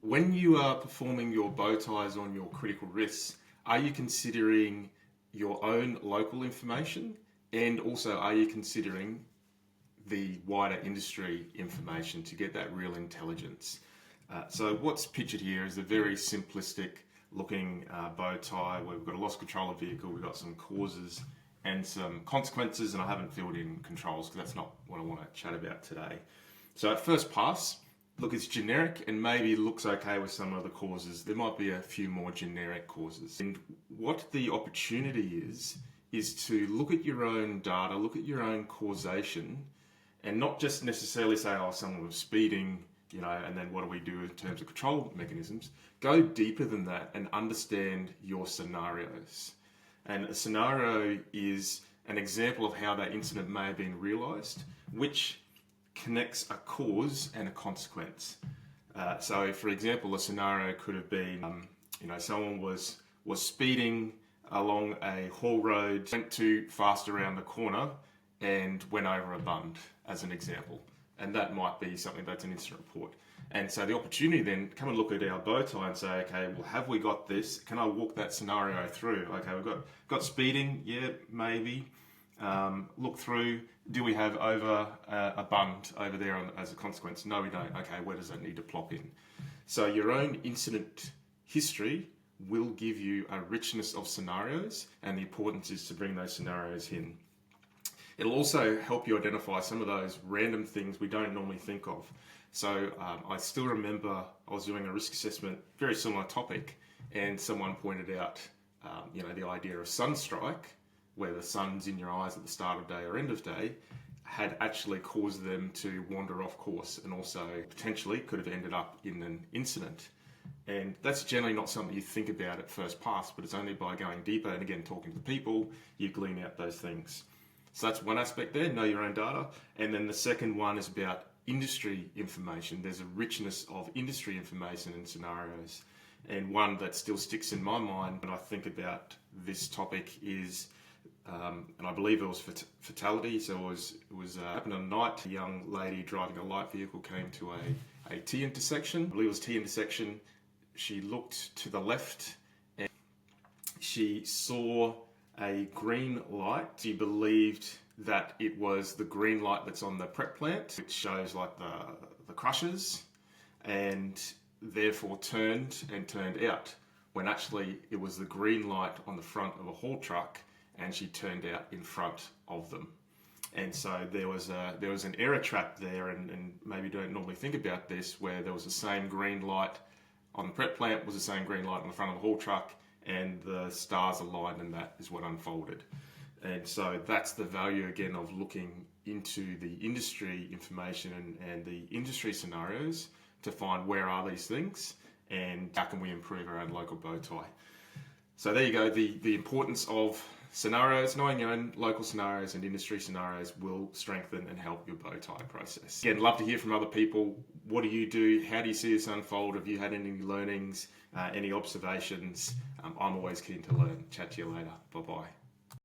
When you are performing your bow ties on your critical risks, are you considering your own local information? And also, are you considering the wider industry information to get that real intelligence? So what's pictured here is a very simplistic looking bow tie where we've got a loss control of vehicle, we've got some causes and some consequences, and I haven't filled in controls because that's not what I want to chat about today. So at first pass, look, it's generic and maybe looks okay with some of the causes. There might be a few more generic causes. And what the opportunity is to look at your own data, look at your own causation, and not just necessarily say, oh, someone was speeding, and then what do we do in terms of control mechanisms? Go deeper than that and understand your scenarios. And a scenario is an example of how that incident may have been realised, which connects a cause and a consequence. So, for example, a scenario could have been, someone was speeding along a haul road, went too fast around the corner, and went over a bund, as an example. And that might be something that's an incident report. And so the opportunity then, come and look at our bow tie and say, okay, well, have we got this? Can I walk that scenario through? Okay, we've got speeding, yeah, maybe. Look through, do we have over a bund over there as a consequence? No, we don't. Okay, where does that need to plop in? So your own incident history will give you a richness of scenarios, and the importance is to bring those scenarios in. It'll also help you identify some of those random things we don't normally think of. So I still remember I was doing a risk assessment, very similar topic, and someone pointed out, the idea of sunstrike, where the sun's in your eyes at the start of day or end of day, had actually caused them to wander off course and also potentially could have ended up in an incident. And that's generally not something you think about at first pass, but it's only by going deeper and again talking to people, you glean out those things. So that's one aspect there, know your own data. And then the second one is about industry information. There's a richness of industry information and scenarios. And one that still sticks in my mind when I think about this topic is, and I believe it was fatality. So it was happened at night. A young lady driving a light vehicle came to a T intersection. I believe it was T intersection. She looked to the left and she saw a green light. She believed that it was the green light that's on the prep plant, which shows like the crushers, and therefore turned out, when actually it was the green light on the front of a haul truck, and she turned out in front of them. And so there was an error trap there, and maybe don't normally think about this, where there was the same green light on the prep plant, was the same green light on the front of the haul truck, and the stars aligned, and that is what unfolded. And so that's the value again of looking into the industry information and the industry scenarios to find where are these things and how can we improve our own local bow tie. So there you go, the importance of scenarios, knowing your own local scenarios and industry scenarios will strengthen and help your bow tie process. Again, love to hear from other people. What do you do? How do you see this unfold? Have you had any learnings, any observations? I'm always keen to learn. Chat to you later. Bye-bye.